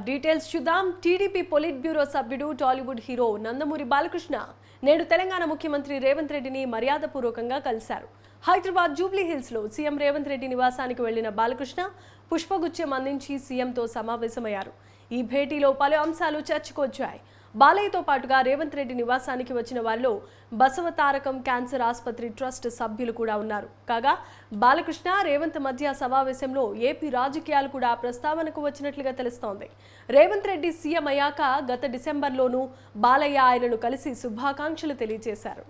Details చూద్దాం. TDP polit bureau సభ్యుడు Tollywood hero Nandamuri Balakrishna నేడు తెలంగాణ ముఖ్యమంత్రి రేవంత్ రెడ్డిని మర్యాదపూర్వకంగా కలిశారు. హైదరాబాద్ జూబ్లీ హిల్స్ లో సీఎం రేవంత్ రెడ్డి నివాసానికి వెళ్లిన బాలకృష్ణ పుష్పగుచ్చం అందించి సీఎంతో సమావేశమయ్యారు. ఈ భేటీలో పలు అంశాలు చర్చకు వచ్చాయి. బాలయ్యతో పాటుగా రేవంత్ రెడ్డి నివాసానికి వచ్చిన వారిలో బసవతారకం క్యాన్సర్ ఆసుపత్రి ట్రస్ట్ సభ్యులు కూడా ఉన్నారు. కాగా బాలకృష్ణ రేవంత్ మధ్య సమావేశంలో ఏపీ రాజకీయాలు కూడా ప్రస్తావనకు వచ్చినట్లుగా తెలుస్తోంది. రేవంత్ రెడ్డి సీఎం అయ్యాక గత డిసెంబర్లోనూ బాలయ్య ఆయనను కలిసి శుభాకాంక్షలు తెలియజేశారు.